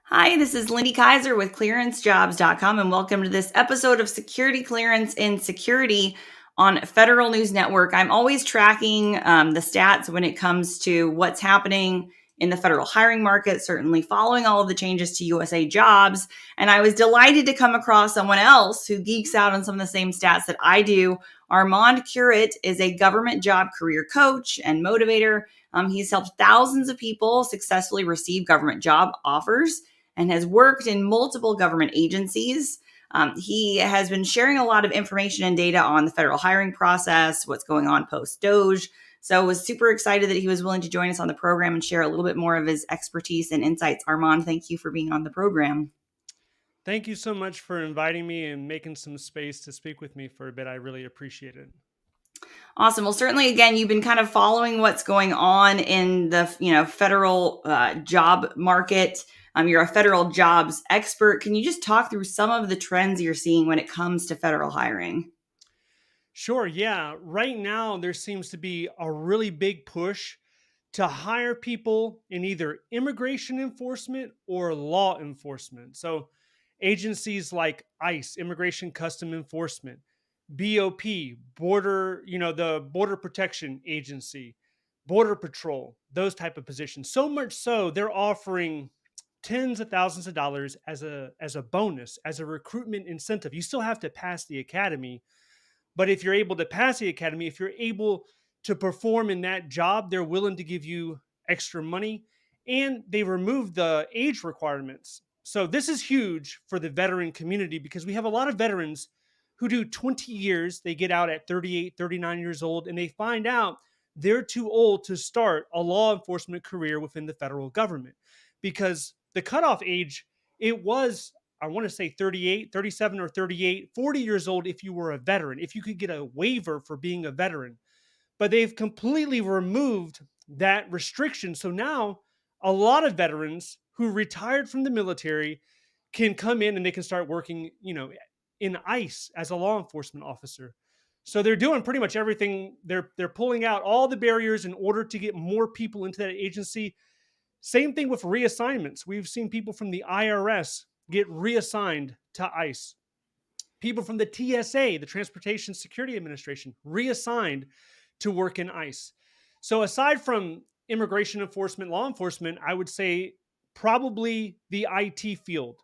Hi, this is Lindy Kyzer with ClearanceJobs.com, and welcome to this episode of Security Clearance in Security on Federal News Network. I'm always tracking the stats when it comes to what's happening in the federal hiring market, certainly following all of the changes to USA Jobs. And I was delighted to come across someone else who geeks out on some of the same stats that I do. Armand Curet is a government job career coach and motivator. He's helped thousands of people successfully receive government job offers and has worked in multiple government agencies. He has been sharing a lot of information and data on the federal hiring process, what's going on post Doge. So I was super excited that he was willing to join us on the program and share a little bit more of his expertise and insights. Armand, thank you for being on the program. Thank you so much for inviting me and making some space to speak with me for a bit. I really appreciate it. Awesome. Well, certainly, again, you've been kind of following what's going on in the federal job market. You're a federal jobs expert. Can you just talk through some of the trends you're seeing when it comes to federal hiring? Sure, yeah. Right now, there seems to be a really big push to hire people in either immigration enforcement or law enforcement. So, agencies like ICE, Immigration Custom Enforcement, BOP, the Border Protection Agency, Border Patrol, those type of positions. So much so, they're offering tens of thousands of dollars as a bonus, as a recruitment incentive. You still have to pass the academy, but if you're able to pass the academy, if you're able to perform in that job, they're willing to give you extra money, and they removed the age requirements. So this is huge for the veteran community because we have a lot of veterans who do 20 years. They get out at 38, 39 years old, and they find out they're too old to start a law enforcement career within the federal government because the cutoff age, it was, I want to say 38, 37 or 38, 40 years old if you were a veteran, if you could get a waiver for being a veteran. But they've completely removed that restriction. So now a lot of veterans who retired from the military can come in and they can start working, in ICE as a law enforcement officer. So they're doing pretty much everything. They're pulling out all the barriers in order to get more people into that agency. Same thing with reassignments. We've seen people from the IRS get reassigned to ICE. People from the TSA, the Transportation Security Administration, reassigned to work in ICE. So aside from immigration enforcement, law enforcement, I would say probably the IT field.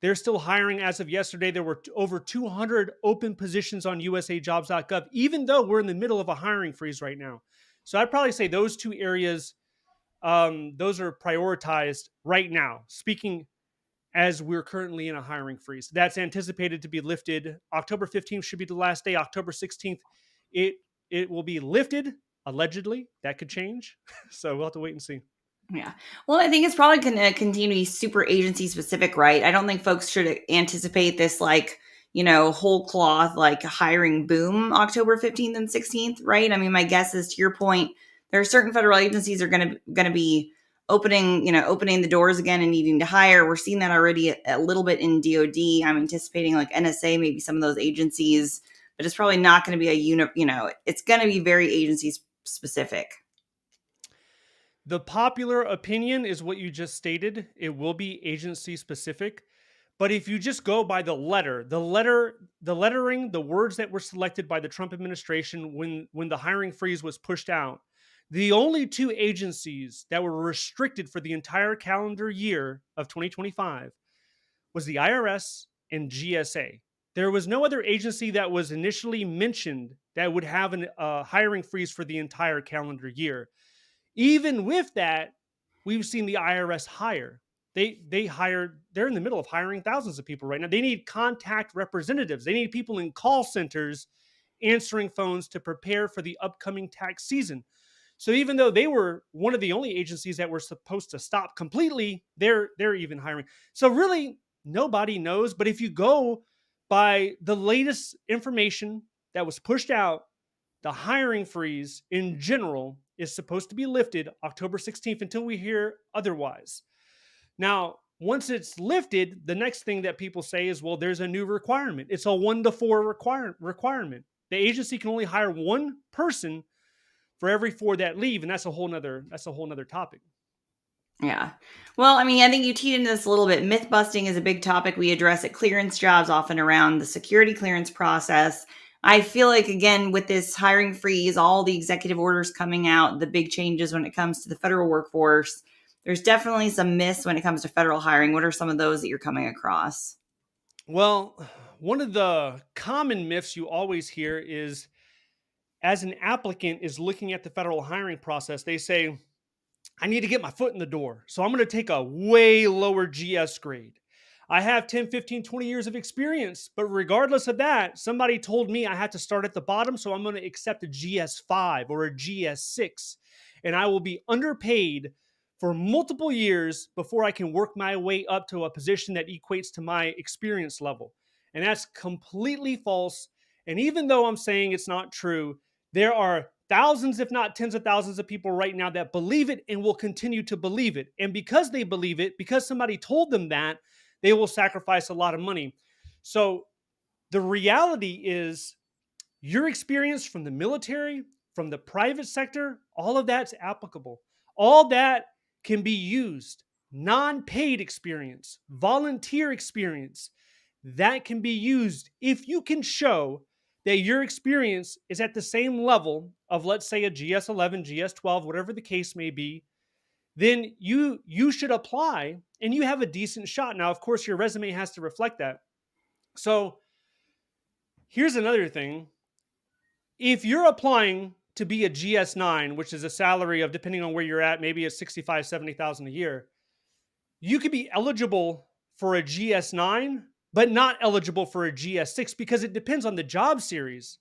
They're still hiring as of yesterday. There were over 200 open positions on USAJobs.gov, even though we're in the middle of a hiring freeze right now. So I'd probably say those two areas, those are prioritized right now. Speaking as we're currently in a hiring freeze. That's anticipated to be lifted. October 15th should be the last day. October 16th, it will be lifted, allegedly. That could change. So we'll have to wait and see. Yeah. Well, I think it's probably going to continue to be super agency specific, right? I don't think folks should anticipate this whole cloth like hiring boom October 15th and 16th, right? I mean, my guess is to your point, there are certain federal agencies are going to be opening the doors again and needing to hire. We're seeing that already a little bit in DoD. I'm anticipating like NSA, maybe some of those agencies, but it's probably not going to be it's going to be very agency specific. The popular opinion is what you just stated. It will be agency specific. But if you just go by the lettering, the words that were selected by the Trump administration when the hiring freeze was pushed out, the only two agencies that were restricted for the entire calendar year of 2025 was the IRS and GSA. There was no other agency that was initially mentioned that would have a hiring freeze for the entire calendar year. Even with that, we've seen the IRS hire. They're in the middle of hiring thousands of people right now. They need contact representatives. They need people in call centers answering phones to prepare for the upcoming tax season. So even though they were one of the only agencies that were supposed to stop completely, they're even hiring. So really nobody knows, but if you go by the latest information that was pushed out, the hiring freeze in general is supposed to be lifted October 16th until we hear otherwise. Now, once it's lifted, the next thing that people say is, well, there's a new requirement. It's a 1-to-4 requirement. The agency can only hire one person for every 4 that leave, and that's a whole nother topic. Yeah. Well, I mean, I think you teed into this a little bit. Myth busting is a big topic we address at Clearance Jobs, often around the security clearance process. I feel like, again, with this hiring freeze, all the executive orders coming out, the big changes when it comes to the federal workforce, there's definitely some myths when it comes to federal hiring. What are some of those that you're coming across? Well, one of the common myths you always hear is as an applicant is looking at the federal hiring process, they say, I need to get my foot in the door. So I'm going to take a way lower GS grade. I have 10, 15, 20 years of experience, but regardless of that, somebody told me I had to start at the bottom. So I'm going to accept a GS5 or a GS6, and I will be underpaid for multiple years before I can work my way up to a position that equates to my experience level. And that's completely false. And even though I'm saying it's not true, there are thousands, if not tens of thousands of people right now that believe it and will continue to believe it. And because they believe it, because somebody told them that, they will sacrifice a lot of money. So the reality is your experience from the military, from the private sector, all of that's applicable. All that can be used. Non-paid experience, volunteer experience, that can be used if you can show that your experience is at the same level of, let's say, a GS11, GS12, whatever the case may be. Then you should apply and you have a decent shot. Now, of course, your resume has to reflect that. So here's another thing. If you're applying to be a GS9, which is a salary of, depending on where you're at, maybe it's 65, 70,000 a year, you could be eligible for a GS9, but not eligible for a GS6 because it depends on the job series.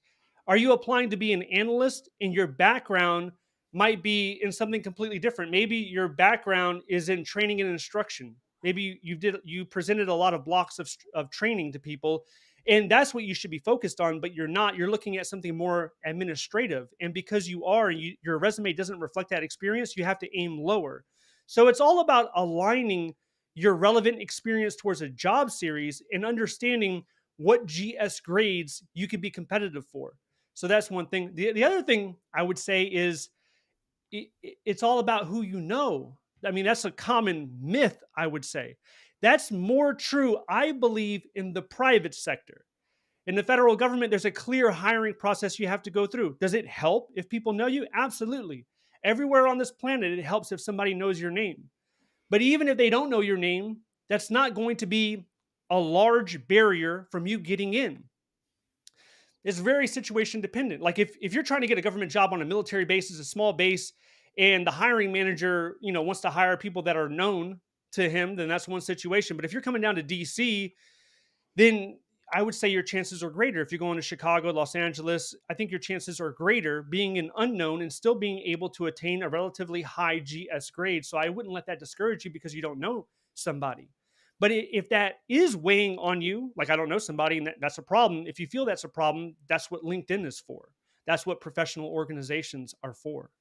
Are you applying to be an analyst and your background might be in something completely different? Maybe your background is in training and instruction. Maybe you presented a lot of blocks of training to people, and that's what you should be focused on, but you're not. You're looking at something more administrative, and because your resume doesn't reflect that experience, you have to aim lower. So it's all about aligning your relevant experience towards a job series and understanding what GS grades you could be competitive for. So that's one thing. The other thing I would say is it's all about who you know. I mean, that's a common myth, I would say. That's more true, I believe, in the private sector. In the federal government, there's a clear hiring process you have to go through. Does it help if people know you? Absolutely. Everywhere on this planet, it helps if somebody knows your name. But even if they don't know your name, that's not going to be a large barrier from you getting in. It's very situation dependent. Like if you're trying to get a government job on a military base, it's a small base, and the hiring manager, wants to hire people that are known to him, then that's one situation. But if you're coming down to DC, then I would say your chances are greater. If you're going to Chicago, Los Angeles, I think your chances are greater being an unknown and still being able to attain a relatively high GS grade. So I wouldn't let that discourage you because you don't know somebody. But if that is weighing on you, like I don't know somebody, and that's a problem. If you feel that's a problem, that's what LinkedIn is for. That's what professional organizations are for.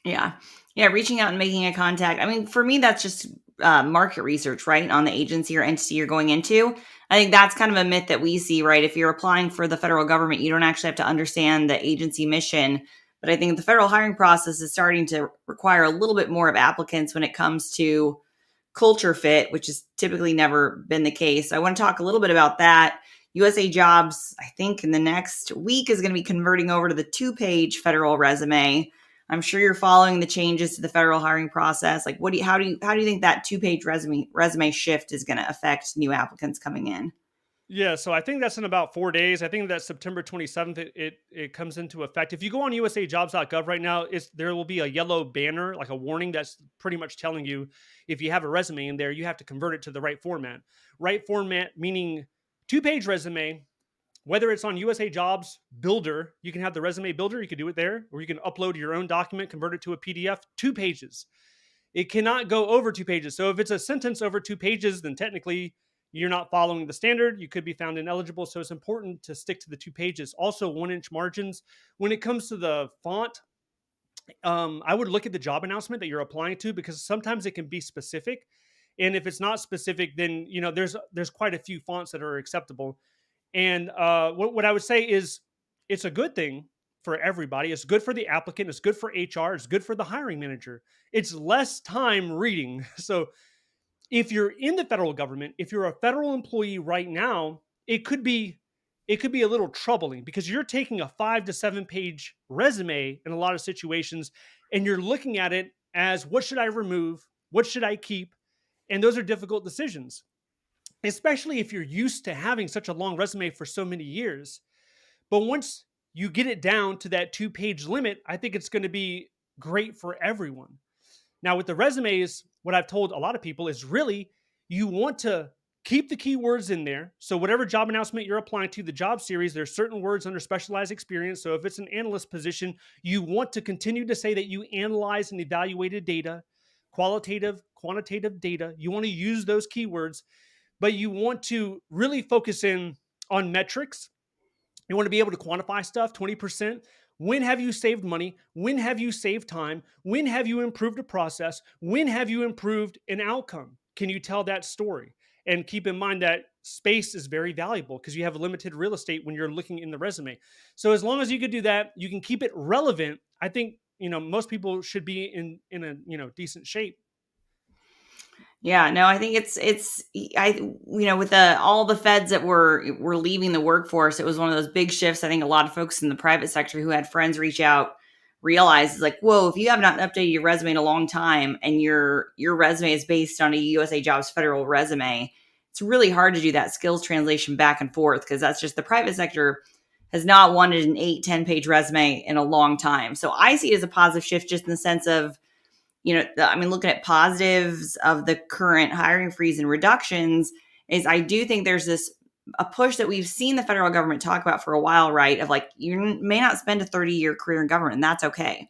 Yeah. Yeah. Reaching out and making a contact. I mean, for me, that's just market research, right? On the agency or entity you're going into. I think that's kind of a myth that we see, right? If you're applying for the federal government, you don't actually have to understand the agency mission. But I think the federal hiring process is starting to require a little bit more of applicants when it comes to culture fit, which has typically never been the case. I want to talk a little bit about that. USAJobs, I think in the next week, is going to be converting over to the 2-page federal resume. I'm sure you're following the changes to the federal hiring process. Like, how do you think that 2-page resume shift is going to affect new applicants coming in? Yeah, so I think that's in about 4 days. I think that September 27th it comes into effect. If you go on USAJobs.gov right now, there will be a yellow banner, like a warning that's pretty much telling you if you have a resume in there, you have to convert it to the right format. Right format meaning 2-page resume. Whether it's on USA Jobs Builder, you can have the resume builder, you can do it there, or you can upload your own document, convert it to a PDF, 2 pages. It cannot go over 2 pages. So if it's a sentence over 2 pages, then technically you're not following the standard. You could be found ineligible. So it's important to stick to the 2 pages. Also, 1-inch margins. When it comes to the font, I would look at the job announcement that you're applying to because sometimes it can be specific. And if it's not specific, then there's quite a few fonts that are acceptable. And what I would say is it's a good thing for everybody. It's good for the applicant. It's good for HR. It's good for the hiring manager. It's less time reading. So if you're in the federal government, if you're a federal employee right now, it could be a little troubling because you're taking a 5 to 7 page resume in a lot of situations and you're looking at it as what should I remove? What should I keep? And those are difficult decisions, especially if you're used to having such a long resume for so many years. But once you get it down to that 2 page limit, I think it's going to be great for everyone. Now, with the resumes, what I've told a lot of people is really you want to keep the keywords in there. So, whatever job announcement you're applying to, the job series, there's certain words under specialized experience. So, if it's an analyst position, you want to continue to say that you analyze and evaluated data, qualitative, quantitative data. You want to use those keywords, but you want to really focus in on metrics. You want to be able to quantify stuff 20%. When have you saved money? When have you saved time? When have you improved a process? When have you improved an outcome? Can you tell that story? And keep in mind that space is very valuable because you have limited real estate when you're looking in the resume. So as long as you can do that, you can keep it relevant. I think, most people should be in a, decent shape. Yeah, no, I think with all the feds that were leaving the workforce, it was one of those big shifts. I think a lot of folks in the private sector who had friends reach out realized it's like, whoa, if you have not updated your resume in a long time and your resume is based on a USAJobs federal resume, it's really hard to do that skills translation back and forth because that's just the private sector has not wanted an 8-10 page resume in a long time. So I see it as a positive shift just in the sense of, looking at positives of the current hiring freeze and reductions is I do think there's a push that we've seen the federal government talk about for a while, right? Of like, you may not spend a 30-year career in government, and that's okay.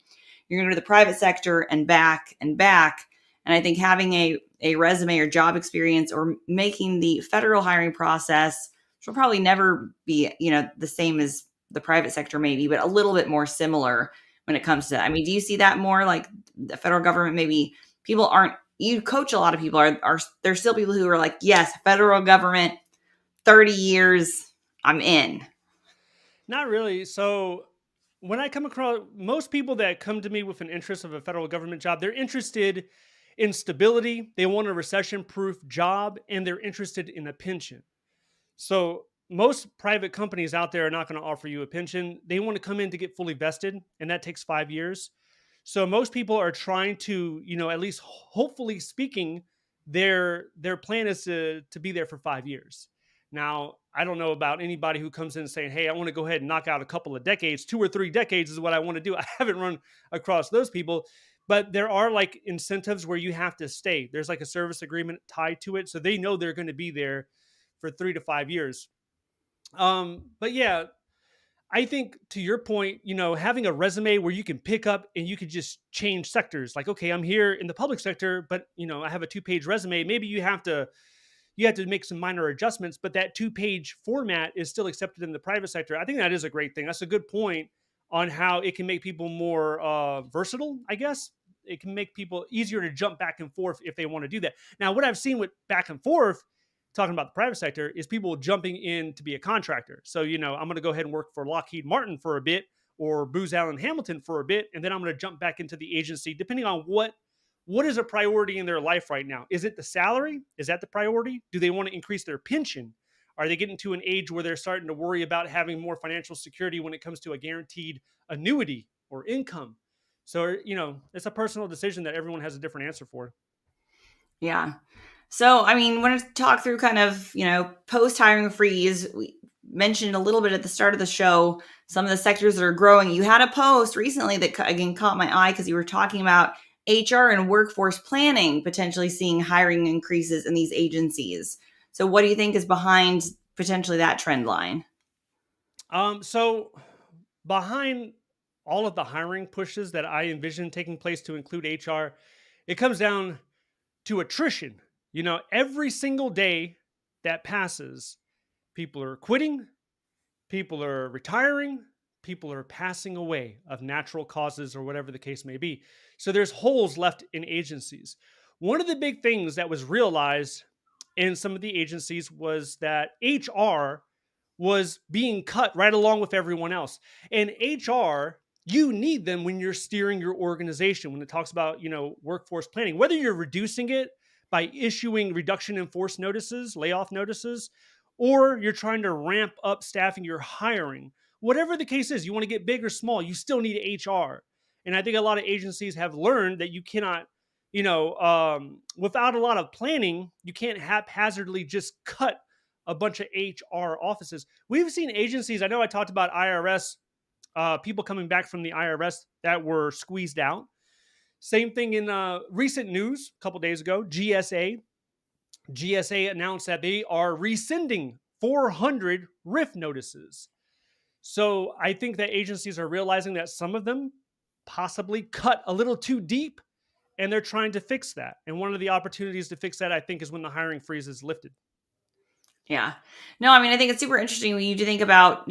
You're going to go to the private sector and back and back. And I think having a resume or job experience or making the federal hiring process, which will probably never be, the same as the private sector maybe, but a little bit more similar when it comes to that. I mean, do you see that more like the federal government? Maybe people aren't, you coach a lot of people are there's still people who are like, yes, federal government, 30 years, I'm in. Not really. So when I come across most people that come to me with an interest of a federal government job, they're interested in stability. They want a recession proof job and they're interested in a pension. So most private companies out there are not going to offer you a pension. They want to come in to get fully vested, and that takes 5 years. So most people are trying to, at least hopefully speaking, their plan is to be there for 5 years. Now, I don't know about anybody who comes in saying, "Hey, I want to go ahead and knock out a couple of decades, 2 or 3 decades is what I want to do." I haven't run across those people, but there are like incentives where you have to stay. There's like a service agreement tied to it, so they know they're going to be there for 3 to 5 years. But yeah, I think to your point, having a resume where you can pick up and you can just change sectors. Like, okay, I'm here in the public sector, but I have a 2 page resume. Maybe you have to make some minor adjustments, but that 2 page format is still accepted in the private sector. I think that is a great thing. That's a good point on how it can make people more versatile, I guess. It can make people easier to jump back and forth if they want to do that. Now, what I've seen with back and forth, talking about the private sector, is people jumping in to be a contractor. So, I'm going to go ahead and work for Lockheed Martin for a bit or Booz Allen Hamilton for a bit, and then I'm going to jump back into the agency, depending on what is a priority in their life right now. Is it the salary? Is that the priority? Do they want to increase their pension? Are they getting to an age where they're starting to worry about having more financial security when it comes to a guaranteed annuity or income? So, it's a personal decision that everyone has a different answer for. Yeah. So, want to talk through kind of, post-hiring freeze. We mentioned a little bit at the start of the show, some of the sectors that are growing. You had a post recently that, again, caught my eye because you were talking about HR and workforce planning potentially seeing hiring increases in these agencies. So what do you think is behind potentially that trend line? So behind all of the hiring pushes that I envision taking place to include HR, it comes down to attrition. Every single day that passes, people are quitting, people are retiring, people are passing away of natural causes or whatever the case may be. So there's holes left in agencies. One of the big things that was realized in some of the agencies was that HR was being cut right along with everyone else. And HR, you need them when you're steering your organization. When it talks about, workforce planning, whether you're reducing it by issuing reduction in force notices, layoff notices, or you're trying to ramp up staffing, you're hiring. Whatever the case is, you want to get big or small, you still need HR. And I think a lot of agencies have learned that you cannot, without a lot of planning, you can't haphazardly just cut a bunch of HR offices. We've seen agencies, I know I talked about IRS, people coming back from the IRS that were squeezed out. Same thing in recent news a couple days ago, GSA. GSA announced that they are rescinding 400 RIF notices. So I think that agencies are realizing that some of them possibly cut a little too deep, and they're trying to fix that. And one of the opportunities to fix that, I think, is when the hiring freeze is lifted. Yeah. No, I mean, I think it's super interesting when you think about,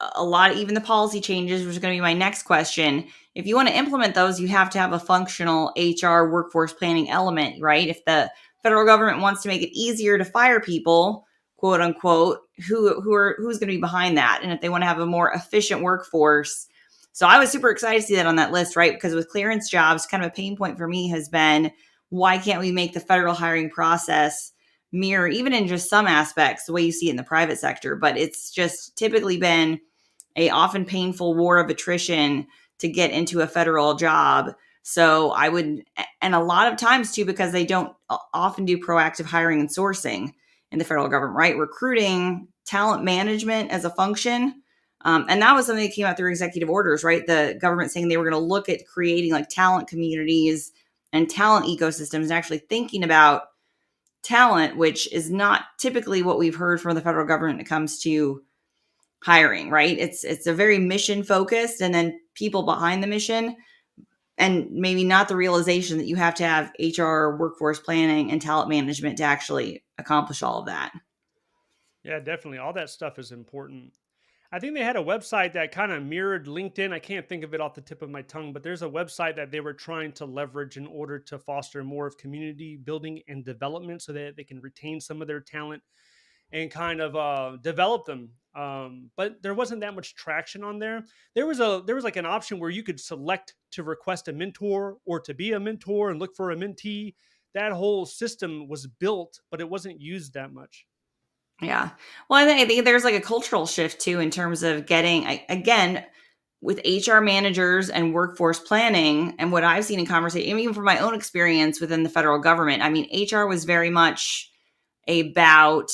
a lot, even the policy changes, which is going to be my next question. If you want to implement those, you have to have a functional HR workforce planning element, right? If the federal government wants to make it easier to fire people, quote unquote, who's going to be behind that? And if they want to have a more efficient workforce. So I was super excited to see that on that list, right? Because with ClearanceJobs, kind of a pain point for me has been, why can't we make the federal hiring process mirror, even in just some aspects, the way you see it in the private sector? But it's just typically been a often painful war of attrition to get into a federal job. So I would, and a lot of times too, because they don't often do proactive hiring and sourcing in the federal government, right? Recruiting, talent management as a function. And that was something that came out through executive orders, right? The government saying they were going to look at creating like talent communities and talent ecosystems and actually thinking about talent, which is not typically what we've heard from the federal government when it comes to hiring, right? It's a very mission focused, and then people behind the mission, and maybe not the realization that you have to have HR, workforce planning, and talent management to actually accomplish all of that. Yeah, definitely. All that stuff is important. I think they had a website that kind of mirrored LinkedIn. I can't think of it off the tip of my tongue, but there's a website that they were trying to leverage in order to foster more of community building and development so that they can retain some of their talent and kind of develop them. But there wasn't that much traction on there. There was like an option where you could select to request a mentor or to be a mentor and look for a mentee. That whole system was built, but it wasn't used that much. Yeah. Well, I think there's like a cultural shift too in terms of getting, again, with HR managers and workforce planning, and what I've seen in conversation, even from my own experience within the federal government. I mean, HR was very much about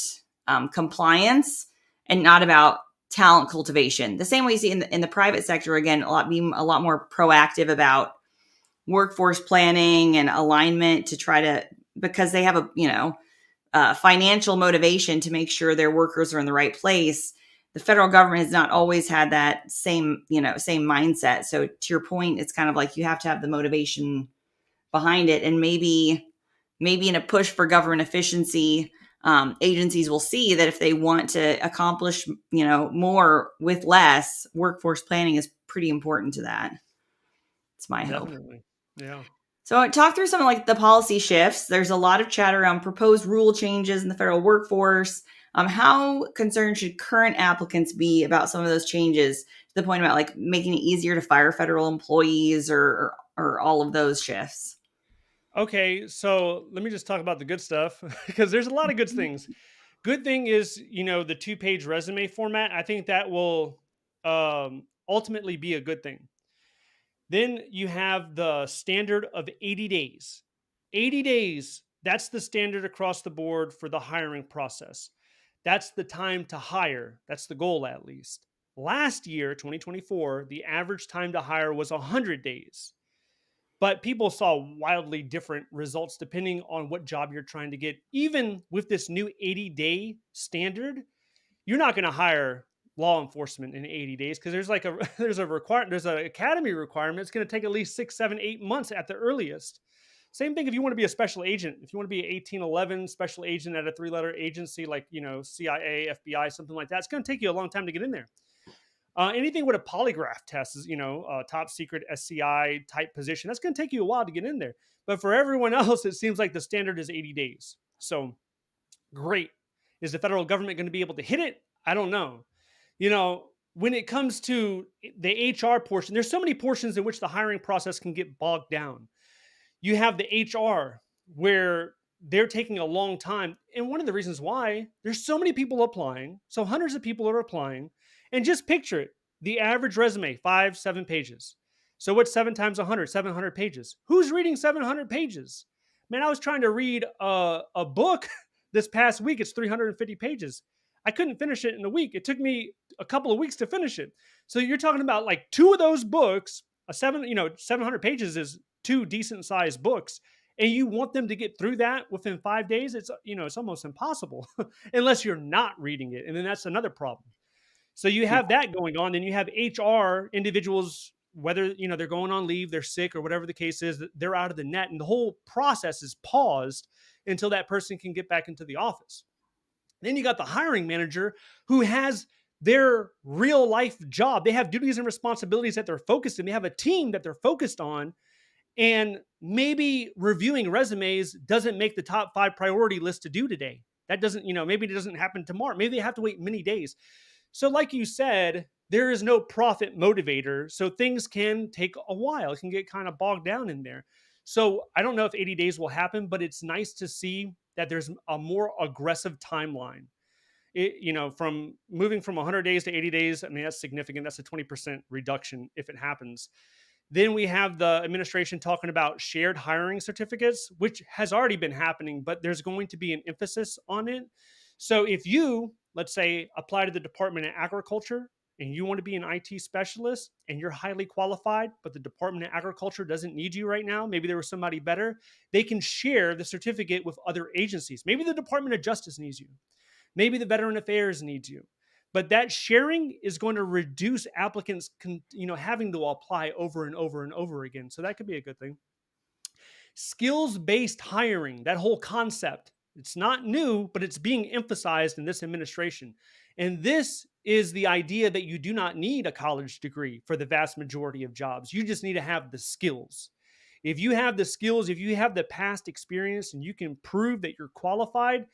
compliance and not about talent cultivation. The same way you see in the private sector, again, being a lot more proactive about workforce planning and alignment to try to, because they have a financial motivation to make sure their workers are in the right place. The federal government has not always had that same mindset. So to your point, it's kind of like you have to have the motivation behind it. And maybe in a push for government efficiency, agencies will see that if they want to accomplish, more with less, workforce planning is pretty important to that. It's my hope. Definitely. Yeah. So I talk through some of like the policy shifts. There's a lot of chatter around proposed rule changes in the federal workforce. How concerned should current applicants be about some of those changes, to the point about like making it easier to fire federal employees or all of those shifts? Okay, so let me just talk about the good stuff because there's a lot of good things. Good thing is, the 2-page resume format. I think that will ultimately be a good thing. Then you have the standard of 80 days. 80 days, that's the standard across the board for the hiring process. That's the time to hire. That's the goal, at least. Last year, 2024, the average time to hire was 100 days. But people saw wildly different results depending on what job you're trying to get. Even with this new 80-day standard, you're not going to hire law enforcement in 80 days because there's an academy requirement. It's going to take at least 6, 7, 8 months at the earliest. Same thing if you want to be a special agent. If you want to be an 1811 special agent at a 3-letter agency like, CIA, FBI, something like that, it's going to take you a long time to get in there. Anything with a polygraph test is, a top secret SCI type position. That's going to take you a while to get in there. But for everyone else, it seems like the standard is 80 days. So great. Is the federal government going to be able to hit it? I don't know. You know, when it comes to the HR portion, there's so many portions in which the hiring process can get bogged down. You have the HR where they're taking a long time. And one of the reasons why there's so many people applying, so hundreds of people are applying, and just picture it, the average resume, 5, 7 pages. So what's 7 times 100? 700 pages. Who's reading 700 pages? Man, I was trying to read a book this past week. It's 350 pages. I couldn't finish it in a week. It took me a couple of weeks to finish it. So you're talking about like two of those books, 700 pages is two decent sized books, and you want them to get through that within 5 days. It's almost impossible unless you're not reading it. And then that's another problem. So you Yeah. have that going on. Then you have HR individuals, whether they're going on leave, they're sick, or whatever the case is, they're out of the net, and the whole process is paused until that person can get back into the office. Then you got the hiring manager who has their real life job. They have duties and responsibilities that they're focused in. They have a team that they're focused on. And maybe reviewing resumes doesn't make the top 5 priority list to do today. That doesn't, maybe it doesn't happen tomorrow. Maybe they have to wait many days. So, like you said, there is no profit motivator. So things can take a while. It can get kind of bogged down in there. So I don't know if 80 days will happen, but it's nice to see that there's a more aggressive timeline. From moving from 100 days to 80 days, I mean, that's significant. That's a 20% reduction if it happens. Then we have the administration talking about shared hiring certificates, which has already been happening, but there's going to be an emphasis on it. So if you, let's say, apply to the Department of Agriculture and you want to be an IT specialist and you're highly qualified, but the Department of Agriculture doesn't need you right now, maybe there was somebody better, they can share the certificate with other agencies. Maybe the Department of Justice needs you. Maybe the Veteran Affairs needs you. But that sharing is going to reduce applicants, having to apply over and over and over again. So that could be a good thing. Skills-based hiring, that whole concept, it's not new, but it's being emphasized in this administration. And this is the idea that you do not need a college degree for the vast majority of jobs. You just need to have the skills. If you have the skills, if you have the past experience and you can prove that you're qualified,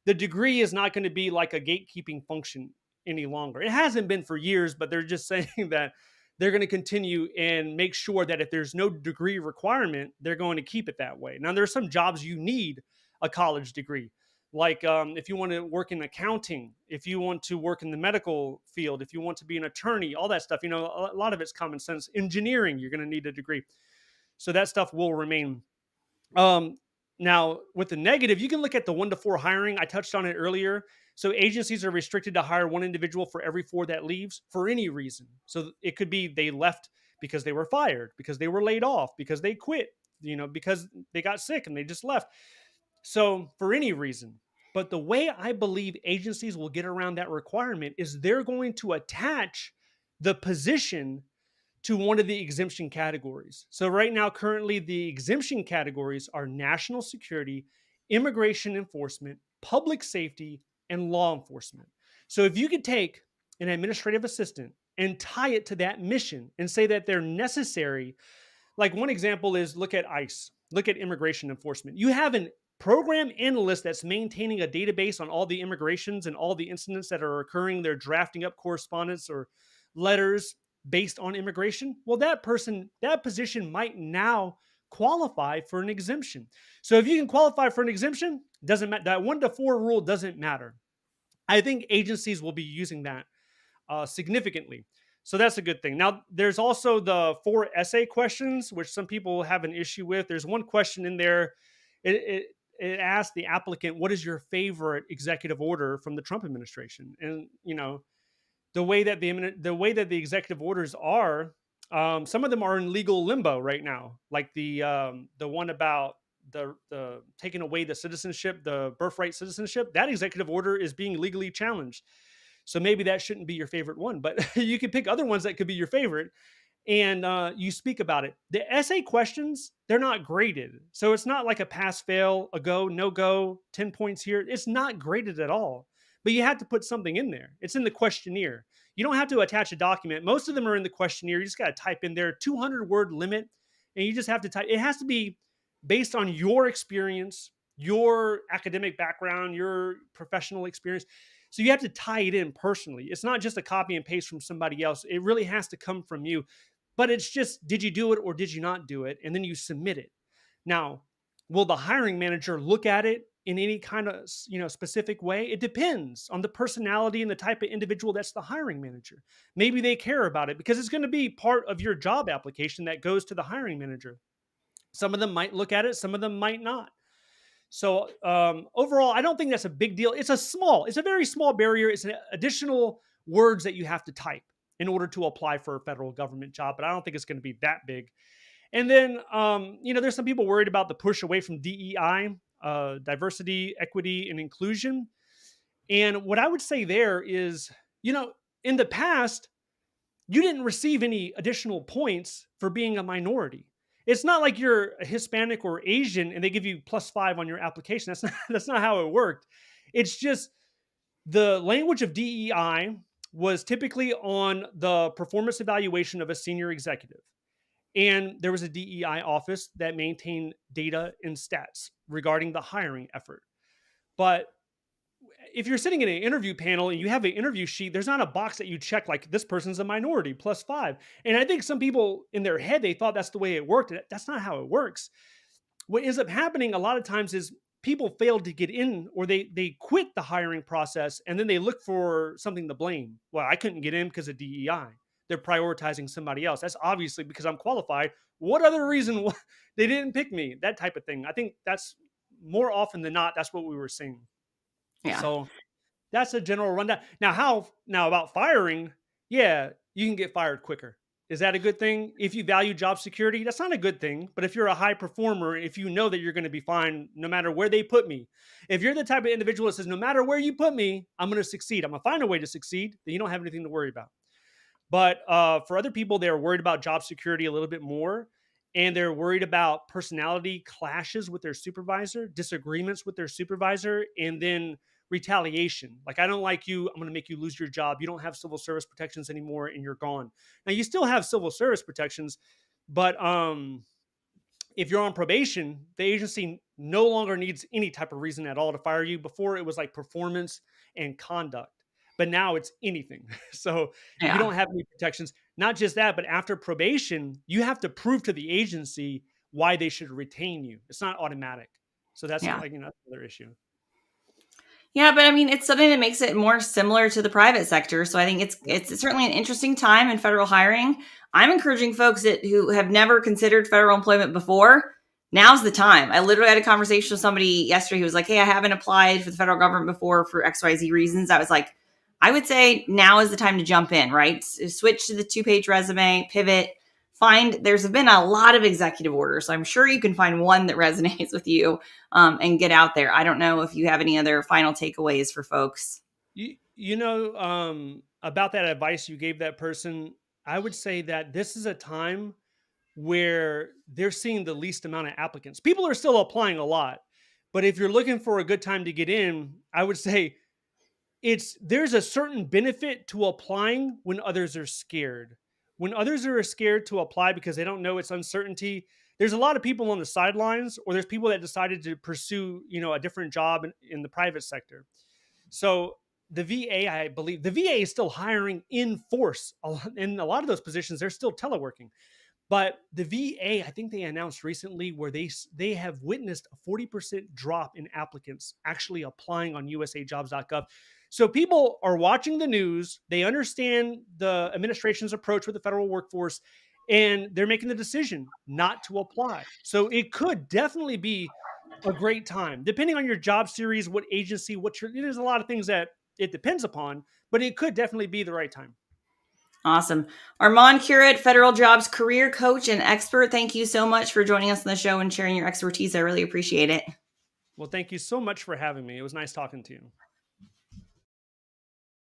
the degree is not going to be like a gatekeeping function any longer. It hasn't been for years, but they're just saying that they're going to continue and make sure that if there's no degree requirement, they're going to keep it that way. Now, there's some jobs you need a college degree. Like if you want to work in accounting, if you want to work in the medical field, if you want to be an attorney, all that stuff, a lot of it's common sense. Engineering, you're going to need a degree. So that stuff will remain. Now, with the negative, you can look at the 1-to-4 hiring. I touched on it earlier. So agencies are restricted to hire one individual for every 4 that leaves for any reason. So it could be they left because they were fired, because they were laid off, because they quit, because they got sick and they just left. So for any reason. But the way I believe agencies will get around that requirement is they're going to attach the position to one of the exemption categories. So right now, currently, the exemption categories are national security, immigration enforcement, public safety, and law enforcement. So if you could take an administrative assistant and tie it to that mission and say that they're necessary, like one example is look at ICE, look at immigration enforcement. You have a program analyst that's maintaining a database on all the immigrations and all the incidents that are occurring. They're drafting up correspondence or letters based on immigration. Well, that position might now qualify for an exemption. So if you can qualify for an exemption, doesn't matter. That 1-to-4 rule doesn't matter. I think agencies will be using that significantly. So that's a good thing. Now, there's also the 4 essay questions, which some people have an issue with. There's one question in there. It asks the applicant, what is your favorite executive order from the Trump administration? And, the way that the executive orders are, some of them are in legal limbo right now. Like the one about the taking away the citizenship, the birthright citizenship. That executive order is being legally challenged. So maybe that shouldn't be your favorite one, but you can pick other ones that could be your favorite, and you speak about it. The essay questions, they're not graded, so it's not like a pass, fail, a go, no go, 10 points here. It's not graded at all. But you have to put something in there. It's in the questionnaire. You don't have to attach a document. Most of them are in the questionnaire. You just got to type in there 200-word limit, and you just have to type. It has to be based on your experience, your academic background, your professional experience. So you have to tie it in personally. It's not just a copy and paste from somebody else. It really has to come from you. But it's just, did you do it or did you not do it? And then you submit it. Now, will the hiring manager look at it in any kind of specific way? It depends on the personality and the type of individual that's the hiring manager. Maybe they care about it because it's going to be part of your job application that goes to the hiring manager. Some of them might look at it, some of them might not. So overall, I don't think that's a big deal. It's a very small barrier. It's an additional words that you have to type in order to apply for a federal government job, but I don't think it's going to be that big. And then, there's some people worried about the push away from DEI, diversity, equity, and inclusion. And what I would say there is, in the past, you didn't receive any additional points for being a minority. It's not like you're a Hispanic or Asian and they give you +5 on your application. That's not how it worked. It's just the language of DEI was typically on the performance evaluation of a senior executive. And there was a DEI office that maintained data and stats regarding the hiring effort. But if you're sitting in an interview panel and you have an interview sheet, there's not a box that you check like this person's a minority +5. And I think some people in their head, they thought that's the way it worked. That's not how it works. What ends up happening a lot of times is people fail to get in or they quit the hiring process and then they look for something to blame. Well, I couldn't get in because of DEI. They're prioritizing somebody else. That's obviously because I'm qualified. What other reason they didn't pick me? That type of thing. I think that's more often than not, that's what we were seeing. Yeah. So that's a general rundown. Now about firing, yeah, you can get fired quicker. Is that a good thing? If you value job security, that's not a good thing. But if you're a high performer, if you know that you're going to be fine no matter where they put me, if you're the type of individual that says, no matter where you put me, I'm going to succeed, I'm going to find a way to succeed, then you don't have anything to worry about. But for other people, they're worried about job security a little bit more. And they're worried about personality clashes with their supervisor, disagreements with their supervisor, and then retaliation. Like, I don't like you, I'm going to make you lose your job. You don't have civil service protections anymore and you're gone. Now, you still have civil service protections, but if you're on probation, the agency no longer needs any type of reason at all to fire you. Before, it was like performance and conduct, but now it's anything. So you Yeah. don't have any protections. Not just that, but after probation, you have to prove to the agency why they should retain you. It's not automatic. So that's Yeah. that's another issue. Yeah, but I mean, it's something that makes it more similar to the private sector. So I think it's certainly an interesting time in federal hiring. I'm encouraging folks who have never considered federal employment before. Now's the time. I literally had a conversation with somebody yesterday who was like, "Hey, I haven't applied for the federal government before for XYZ reasons." I was like, I would say now is the time to jump in, right? Switch to the 2-page resume, pivot, there's been a lot of executive orders. So I'm sure you can find one that resonates with you and get out there. I don't know if you have any other final takeaways for folks. About that advice you gave that person, I would say that this is a time where they're seeing the least amount of applicants. People are still applying a lot, but if you're looking for a good time to get in, I would say there's a certain benefit to applying when others are scared. When others are scared to apply because they don't know, it's uncertainty. There's a lot of people on the sidelines, or there's people that decided to pursue, a different job in the private sector. So the VA, I believe the VA is still hiring in force. In a lot of those positions, they're still teleworking. But the VA, I think they announced recently where they have witnessed a 40% drop in applicants actually applying on USAJobs.gov. So people are watching the news. They understand the administration's approach with the federal workforce, and they're making the decision not to apply. So it could definitely be a great time, depending on your job series, what agency, there's a lot of things that it depends upon, but it could definitely be the right time. Awesome. Armand Curet, federal jobs career coach and expert. Thank you so much for joining us on the show and sharing your expertise. I really appreciate it. Well, thank you so much for having me. It was nice talking to you.